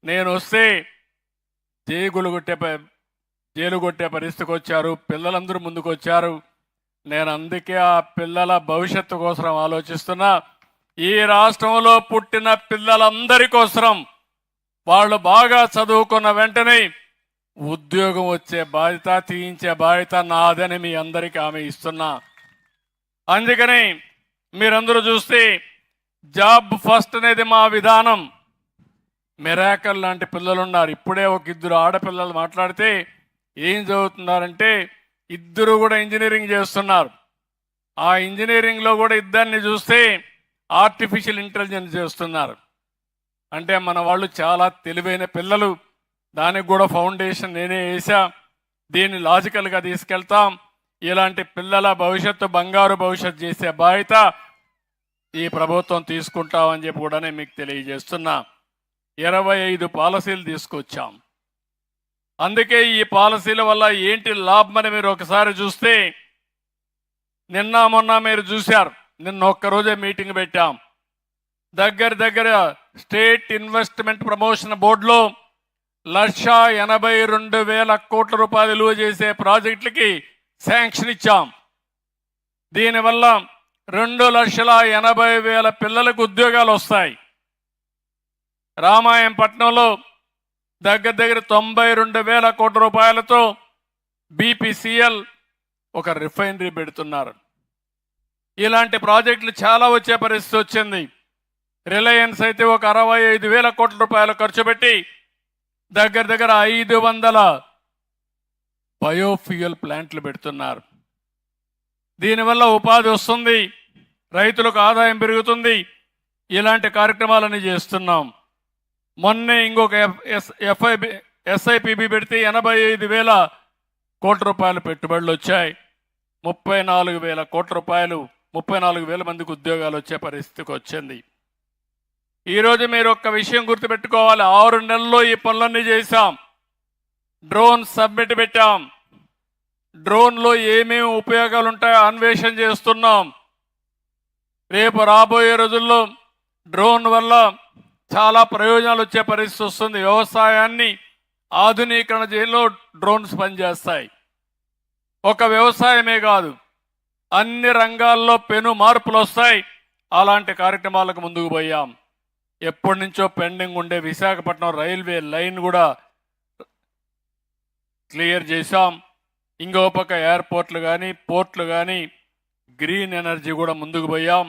నేను వస్తే జైలు కొట్టే పరిస్థితికి వచ్చారు. పిల్లలందరూ ముందుకు వచ్చారు. నేను అందుకే ఆ పిల్లల భవిష్యత్తు కోసం ఆలోచిస్తున్నా. ఈ రాష్ట్రంలో పుట్టిన పిల్లలందరి కోసం వాళ్ళు బాగా చదువుకున్న వెంటనే ఉద్యోగం వచ్చే బాధ్యత, తీయించే బాధ్యత నాదని మీ అందరికీ హామీ ఇస్తున్నా. అందుకని మీరందరూ చూస్తే జాబ్ ఫస్ట్ అనేది మా విధానం. మిరాకల్ లాంటి పిల్లలు ఉన్నారు. ఇప్పుడే ఒక ఇద్దరు ఆడపిల్లలు మాట్లాడితే ఏం చదువుతున్నారంటే ఇద్దరు కూడా ఇంజనీరింగ్ చేస్తున్నారు. ఆ ఇంజనీరింగ్లో కూడా ఇద్దరిని చూస్తే ఆర్టిఫిషియల్ ఇంటెలిజెన్స్ చేస్తున్నారు. అంటే మన వాళ్ళు చాలా తెలివైన పిల్లలు. దానికి కూడా ఫౌండేషన్ నేనే వేసా. దీన్ని లాజికల్గా తీసుకెళ్తాం. ఇలాంటి పిల్లల భవిష్యత్తు బంగారు భవిష్యత్తు చేసే బాధ్యత ఈ ప్రభుత్వం తీసుకుంటామని చెప్పి కూడా నేను మీకు తెలియజేస్తున్నా. 25 పాలసీలు తీసుకొచ్చాం. అందుకే ఈ పాలసీల వల్ల ఏంటి లాభమని మీరు ఒకసారి చూస్తే, నిన్న మొన్న మీరు చూశారు, నిన్న ఒక్కరోజే మీటింగ్ పెట్టాం. దగ్గర స్టేట్ ఇన్వెస్ట్మెంట్ ప్రమోషన్ బోర్డులో 1,82,000 కోట్ల రూపాయలు విలువ చేసే ప్రాజెక్టులకి శాంక్షన్ ఇచ్చాం. దీనివల్ల 2,80,000 పిల్లలకు ఉద్యోగాలు వస్తాయి. రామాయంపట్నంలో దగ్గర 92,000 కోట్ల రూపాయలతో బీపీసీఎల్ ఒక రిఫైనరీ పెడుతున్నారు. ఇలాంటి ప్రాజెక్టులు చాలా వచ్చే పరిస్థితి వచ్చింది. రిలయన్స్ అయితే ఒక 65,000 కోట్ల రూపాయలు ఖర్చు పెట్టి దగ్గర 500 బయోఫ్యూయల్ ప్లాంట్లు పెడుతున్నారు. దీనివల్ల ఉపాధి వస్తుంది, రైతులకు ఆదాయం పెరుగుతుంది. ఇలాంటి కార్యక్రమాలన్నీ చేస్తున్నాం. మొన్నే ఇంకొక ఎస్ఐపిబి పెడితే 85,000 కోట్ల రూపాయలు పెట్టుబడులు వచ్చాయి. 34,000 కోట్ల రూపాయలు, 34,000 మందికి ఉద్యోగాలు వచ్చే పరిస్థితికి వచ్చింది. ఈరోజు మీరు ఒక్క విషయం గుర్తుపెట్టుకోవాలి. 6 నెలల్లో ఈ పనులన్నీ చేశాం. డ్రోన్ సబ్మిట్ పెట్టాం. డ్రోన్లో ఏమేమి ఉపయోగాలు ఉంటాయో అన్వేషణ చేస్తున్నాం. రేపు రాబోయే రోజుల్లో డ్రోన్ వల్ల చాలా ప్రయోజనాలు వచ్చే పరిస్థితి వస్తుంది. వ్యవసాయాన్ని ఆధునీకరణ చేయడంలో డ్రోన్స్ పనిచేస్తాయి. ఒక వ్యవసాయమే కాదు, అన్ని రంగాల్లో పెను మార్పులు వస్తాయి. అలాంటి కార్యక్రమాలకు ముందుకు పోయాం. ఎప్పటి నుంచో పెండింగ్ ఉండే విశాఖపట్నం రైల్వే లైన్ కూడా క్లియర్ చేశాం. ఇంకో పక్క ఎయిర్పోర్ట్లు కానీ, పోర్ట్లు కానీ, గ్రీన్ ఎనర్జీ కూడా ముందుకు పోయాం.